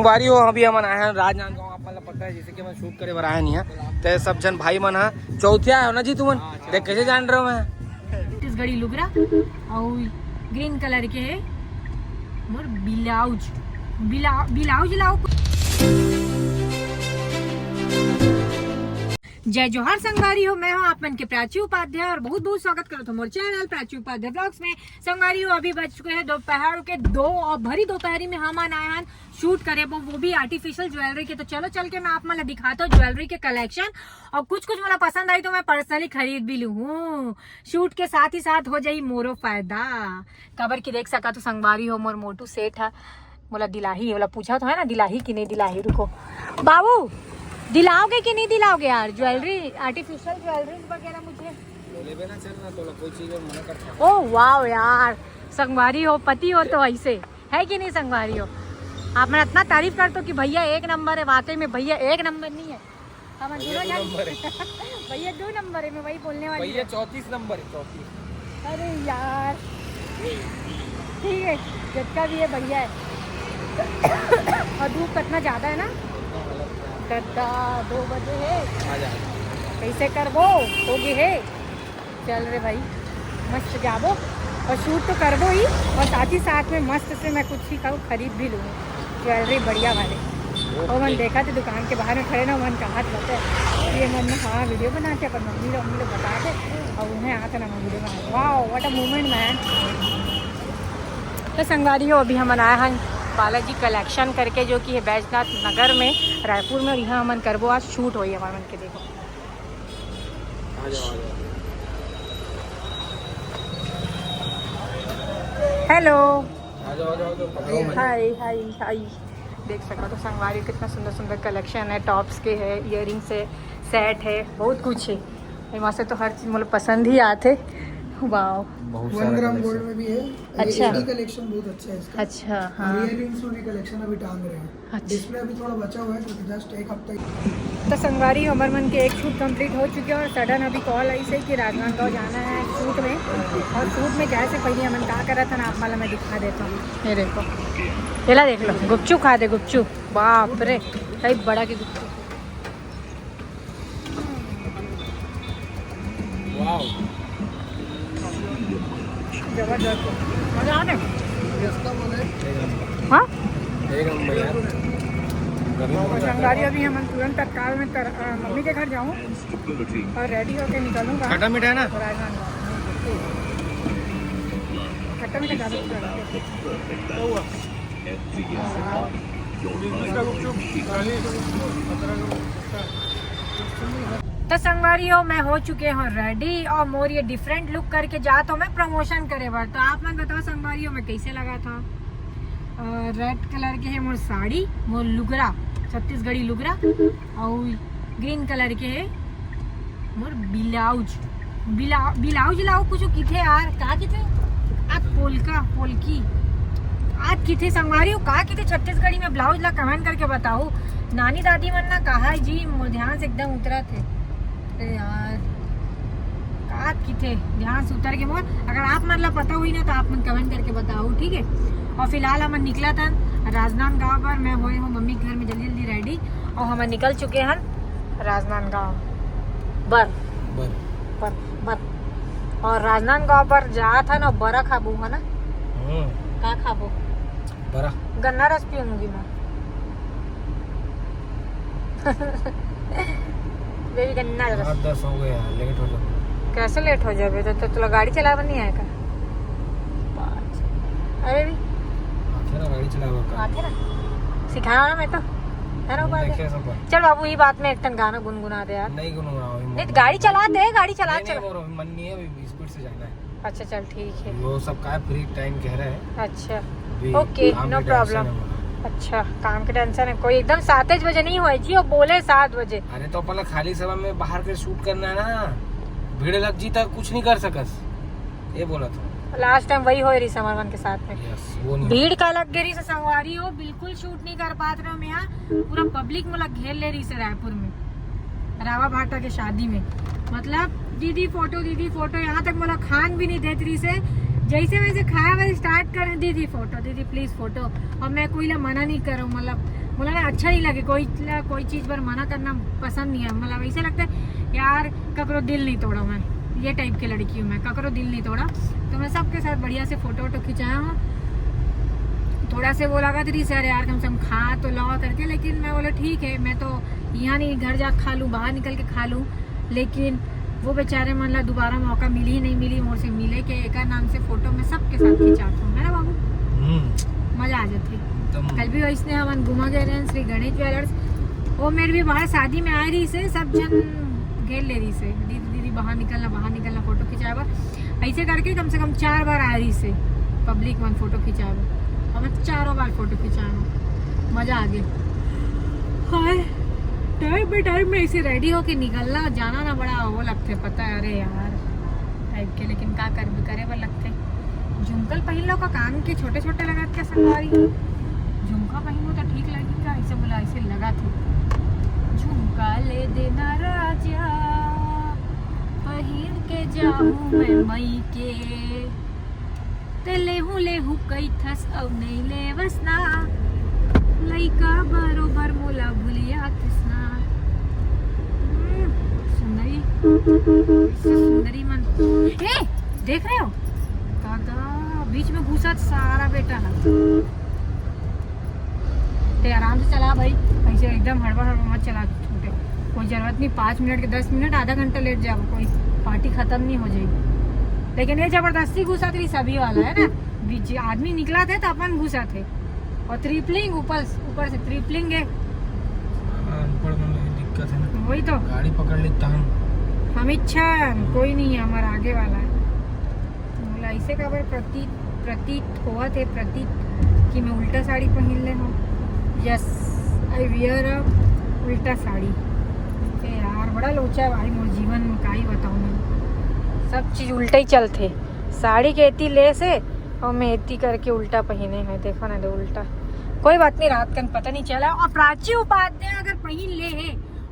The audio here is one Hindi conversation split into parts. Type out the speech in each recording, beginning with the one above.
संगवारी हो अभी हम आए हैं राजनांदगांव। आप मतलब पता है जैसे कि मैं शूट करे आया नहीं है तो सब जन भाई मन है चौथिया है ना जी तुमन देख कैसे जान रहे हो मैं छत्तीसगढ़ी लुगरा और ग्रीन कलर के है मोर ब्लाउज ब्लाउज लाओ। जय जोहार संगवारी हो, मैं हूँ आप मन के प्राची उपाध्याय और बहुत बहुत स्वागत करता हूँ मोर चैनल प्राची उपाध्याय ब्लॉग्स में। संगवारी हो अभी बज चुके हैं दोपहर के 2 और भरी दोपहरी में हम आए हैं शूट करे वो भी आर्टिफिशियल ज्वेलरी के। तो चलो चल के मैं आप मतलब दिखाता हूँ ज्वेलरी के कलेक्शन और कुछ मतलब पसंद आई तो मैं पर्सनली खरीद भी लूँ। शूट के साथ ही साथ हो जाये मोरो फायदा कबर की देख सका तो संगवारी हो मोर मोटू सेठ है बोला दिलाही बोला पूछा तो है ना दिलाही की नहीं दिलाही। रुको बाबू दिलाओगे कि नहीं दिलाओगे यार ज्वेलरी आर्टिफिशियल ज्वेलरी वगैरह मुझे ओह वाह यार संगवारी हो पति हो तो ऐसे है कि नहीं संगवारी हो। आप मैं इतना तारीफ करते हो कि भैया 1 नंबर है। वाकई में भैया 1 नंबर नहीं है हम भैया 2 नंबर है। मैं वही बोलने वाली भैया 34 नंबर है 34। अरे यार ठीक है जितना भी है बढ़िया है। और धूप कितना ज्यादा है ना गद्दा 2 बजे है कैसे करबो होगी है। चल रे भाई मस्त जाबो और शूट तो करबो ही और साथ ही साथ में मस्त से मैं कुछ ही खरीद भी लूँ ज्वेलरी बढ़िया वाले। और मन देखा तो दुकान के बाहर में खड़े ना मन कहा रहते ये मन में हाँ वीडियो बना के अपन मम्मी लोग बता दे और उन्हें आता ना मैं वीडियो बना वाह व्हाट अ मूवमेंट मैन। तो संगवारी हो अभी हम आया हैं बालाजी कलेक्शन करके जो कि है बैजनाथ नगर में रायपुर में और यहाँ मन करबो आज शूट हो हमारे मन के। देखो हेलो हाय हाय हाय देख सको तो संगवारी कितना सुंदर सुंदर कलेक्शन है। टॉप्स के है इयररिंग्स है सेट है बहुत कुछ है वहाँ से तो हर चीज़ मतलब पसंद ही आते। वाह 1 ग्राम गोल्ड में भी है। अच्छा कलेक्शन बहुत अच्छा है इसका। अच्छा हाँ इयररिंग्स में भी कलेक्शन अभी टांग रहे हैं। अच्छा। डिस्प्ले अभी थोड़ा बचा हुआ है क्योंकि जस्ट 1 हफ्ता। तो संगवारी अमर मन के एक शूट कंप्लीट हो चुके हैं और सडन अभी कॉल आई से कि राजनांदगांव जाना है शूट में। और शूट में जाए से पहले अमन क्या कर रहा था ना आप वाला मैं दिखा देता हूँ। ये देखो पहला देख लो गुपचुप खा दे गुपचुप बाप रे कई बड़ा की गुपचुप जबरदस्त मजा आ हाँ संगवारी अभी हम तुरंत तत्काल में मम्मी के घर जाऊँ और रेडी होके निकलूँगा। खट्टा मीठा है ना खट्टा मीठा तो संगवारी हो मैं हो चुके हूँ रेडी और मोर ये डिफरेंट लुक करके जा तो मैं प्रमोशन करे बार। तो आप मैं बताओ संगवारी हो मैं कैसे लगा था। रेड कलर के है मोर साड़ी मोर लुगरा छत्तीसगढ़ी लुगरा और ग्रीन कलर के है मोर ब्लाउज ब्लाउज लाओ कुछ किथे यार का किथे आज पोलकी आज किथे संगवारी हो का किथे छत्तीसगढ़ी में ब्लाउज ला कमेंट करके बताओ। नानी दादी मन ना कहा जी मोर ध्यान से एकदम उतरा थे यार का किथे ध्यान से उतर के मोर। अगर आप मतलब पता हुई ना तो आप मन कमेंट करके बताओ ठीक है। और फिलहाल हम निकला था राजनांदगांव पर मैं हुई हूँ मम्मी के घर में जल्दी जल्दी रेडी और हम निकल चुके हैं राजनांदगांव बर और राजनांदगांव पर जा था ना बरा खाबू है ना का खाबो बरा गन्ना रस पीऊंगी मैं बेबी गन्ना रस 10 हो गया लेट हो जाओ। कैसे लेट हो जाए तो तुला गाड़ी चलावा नहीं आएगा। अरे भी गाड़ी चलावा आते ना सिखाया ना मैं तो है ना बात। चल बाबू ये बात में एक टन गाना गुनगुना दे यार। नहीं गुनगुनाओ नहीं गाड़ी चला दे गाड़ी चला मन नहीं है अभी स्पीड से जाना है। अच्छा चल ठीक है वो सब का फ्री टाइम कह रहे हैं। अच्छा ओके नो प्रॉब्लम। अच्छा काम के टेंशन है कोई एकदम 7 बजे नहीं हुआ जी और बोले 7 बजे। अरे तो अपन खाली समय में बाहर के शूट करना है ना भीड़ लग जी तक कुछ नहीं कर सकस ये बोला था। लास्ट टाइम वही हो रही समरवन के साथ में वो नहीं भीड़ का लग गई से संगवारी हो बिल्कुल शूट नहीं कर पाते रहे यहाँ पूरा पब्लिक मतलब घेर ले रही से रायपुर में रावा भाटा के शादी में मतलब दीदी फोटो यहाँ तक मतलब खान भी नहीं देती रही से जैसे वैसे खाया वैसे स्टार्ट कर दीदी प्लीज फोटो और मैं कोई ला मना नहीं करूँ मतलब बोला ना अच्छा नहीं लगे, कोई चीज़ पर मना करना पसंद नहीं है। मतलब ऐसे लगता है यार ककरो दिल नहीं तोड़ा, मैं ये टाइप की लड़की हूँ, मैं ककरो दिल नहीं तोड़ा। तो मैं सबके साथ बढ़िया से फ़ोटो वोटो खिंचाया हूँ। थोड़ा से वो लगा थी सर यार कम से कम खा तो लाओ करके, लेकिन मैं बोला ठीक है, मैं तो यहाँ नहीं घर जा खा लूँ, बाहर निकल के खा लूँ। लेकिन वो बेचारे मतलब दोबारा मौका मिली ही नहीं, मिली मोर से मिले के एक नाम से फ़ोटो में सबके साथ खिंचाता हूँ, है ना बाबू, मज़ा आ जाती। कल भी वैसे हम घुमा गए रहे श्री गणेश ज्वेलर्स। वो मेरे भी बाहर शादी में आ रही से, सब जन घेर ले रही से, दीदी बाहर निकलना फ़ोटो खिंचावा। ऐसे करके कम से कम 4 बार आ रही से पब्लिक में फ़ोटो खिंचावा, और मैं 4 बार फ़ोटो खिंचाया, मज़ा आ गया। हाय टाइम पे टाइम में ऐसे रेडी होके निकलना जाना ना बड़ा वो लगते, पता है अरे यार टाइप के, लेकिन क्या करे पर लगते। झुमकल पहन लो का कान के छोटे छोटे लगा के संगवारी, झुमका पहन लो तो ठीक लगेगा, ऐसे बोला ऐसे लगा थे। झुमका ले देना राजा पहिन के जाऊं मैं मई के, ते लेहू कई थस अब नहीं ले बसना, लइका बरोबर मोला भूलिया कृष्णा। सुंदरी मन देख रहे हो काका बीच में घुसा सारा बेटा ना, ते आराम से चला भाई, ऐसे एकदम हड़बड़ मत चला छोटे, कोई जरूरत नहीं 5 मिनट के 10 मिनट आधा घंटा लेट जाओ, कोई पार्टी खत्म नहीं हो जाएगी। लेकिन ये जबरदस्ती घुसा थी सभी वाला है ना, बीच आदमी निकला थे तो अपन घुसा थे, और ट्रिपलिंग ऊपर से ट्रिपलिंग है, दिक्कत है ना, वही तो गाड़ी पकड़ लेता हूँ हम, इच्छा कोई नहीं है हमारा आगे वाला है। बोला ऐसे खबर प्रतीत हुआ थे प्रतीत कि मैं उल्टा साड़ी पहन ले हूँ। यस आई वियर अ उल्टा साड़ी। यार बड़ा लोचा है भाई मोर जीवन में, का ही बताऊँ मैं, सब चीज़ उल्टा ही चलते। साड़ी के इतनी ले से और मैं इतनी करके उल्टा पहने हैं, देखो ना दे उल्टा, कोई बात नहीं रात का पता नहीं चला। और प्राची उपाध्याय अगर पहन ले है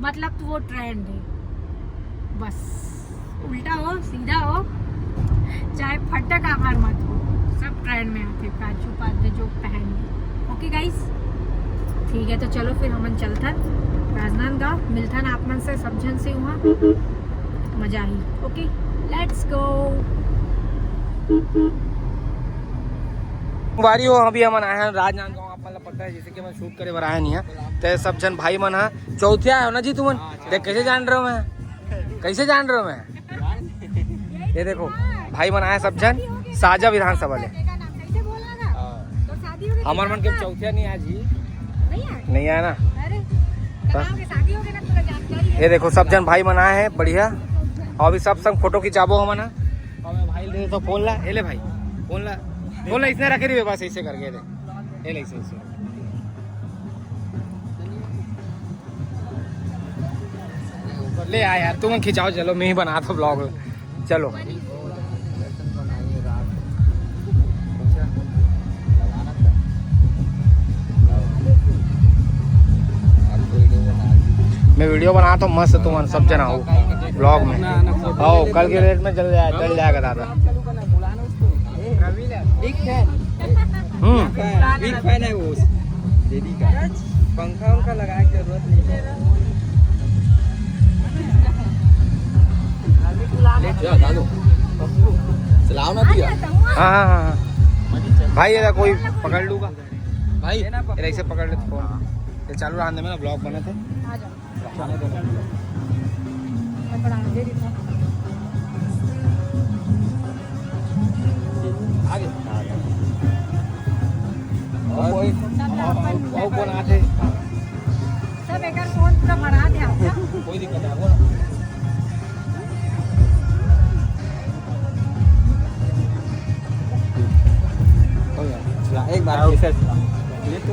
मतलब तो वो ट्रेंड है, बस उल्टा हो सीधा हो चाहे फटक आकार मत हो, सब ट्रेंड में आते प्राची उपाध्याय जो पहन ले। ओके गाइस ठीक है, तो चलो फिर हमन चलथन राजनांदगांव, मिलथन आप मन से सब जन से वहाँ, मजा ही। Okay let's go. बारी हो अभी हम आए हैं राजनांदगांव, आप मतलब पता है जैसे कि मैं शूट करे बर आया नहीं है, तो सब जन भाई मन है चौथिया है ना जी, तुमन देख कैसे जान रहे हो, मैं कैसे जान रहे हो मैं, ये देखो भाई मन आए सब जन साजा विधानसभा ले, हमार मन के चौथिया नहीं आया जी, नहीं आया ना, ये देखो सब जन भाई मन आए हैं बढ़िया, और अभी सब संग फोटो खिंचाबो हम ना, और मैं भाई दे तो फोन ला, ले भाई फोन ला इसने रखे रही बस ऐसे करके दे, ले ऐसे ले आ यार, तुम खिंचाओ, चलो मैं ही बना दो ब्लॉग, चलो मैं वीडियो बना तो मस्त, तुम सब जना हो ब्लॉग में, आओ कल के रेट में चल जाएगा दादा। बिग फैन है वो दीदी का, पंखा उनका लगाने की जरूरत नहीं है। चलाओ ना दिया, हाँ भाई ये कोई पकड़ लूँगा भाई, ऐसे पकड़ ले फोन, ये चालू रहने में ना ब्लॉग बने थे, आगे और कौन आते सब एक फोन पूरा भरा दे आपका, कोई दिक्कत है वो एक बार ये तो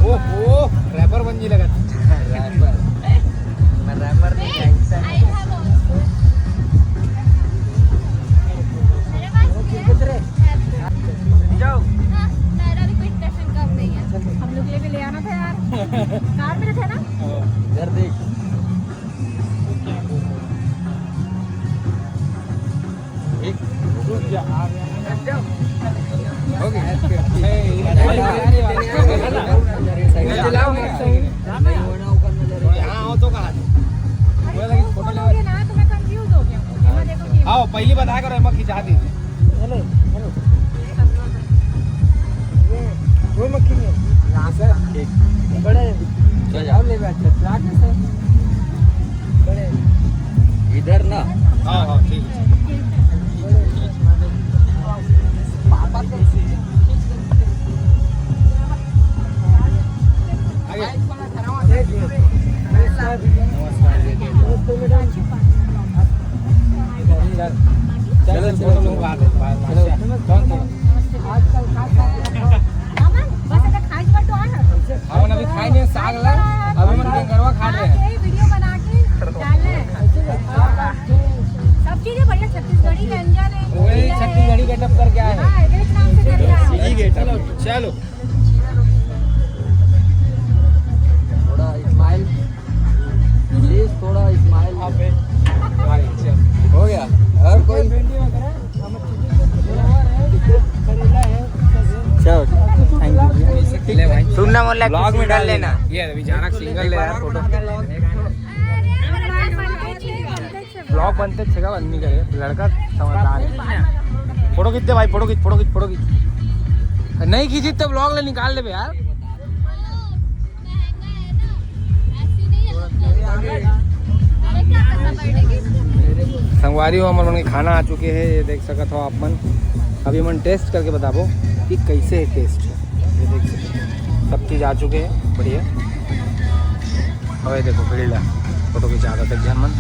ओहो रैपर बन जी लगा, रैपर मैं रैपर नहीं गैंगस्टर जाओ, मेरा भी कोई टेंशन कम नहीं है, हम लोग भी ले आना था यार, कार में थे ना, इधर देख एक रुक जा, आ गया हो गया। ना तो मैं कंफ्यूज हो गया हूँ। देखो ये आओ पहली बता करो एमा खिंचा दीजिए। वो मक्खी में यहाँ से बड़े जाओ ले बैठ से बड़े इधर ना। हाँ हाँ ठीक है। चलो फोटो लोग आ अभी खाए नहीं साग ला अभी मन गरवा खा रहे हैं। वीडियो बना के डालना है। सब चीजें बढ़िया छत्तीसगढ़ी व्यंजन है। वही छत्तीसगढ़ी गेटअप करके आए हैं। हाँ, एक नाम से कर रहा है। चलो चलो थोड़ा स्माइल प्लीज थोड़ा स्माइल हो गया। और कोई चलो थैंक यू। ले भाई सुनना मोहल्ला ब्लॉग में डाल लेना। ये अभी जाना सिंगल ले यार फोटो ब्लॉग बनते थे का बंद नहीं करे लड़का समझदार है। फोटो खींचते भाई फोटो खींच नहीं खींची तो ब्लॉग ले निकाल ले यार। संगवारी हो हम लोग खाना आ चुके हैं। ये देख सकते हो आप मन अभी मन टेस्ट करके बताबो कि कैसे है टेस्ट। ये देख सकते हो सब चीज़ आ चुके हैं बढ़िया। और ये देखो भीड़ फोटो खिंचा था जन मन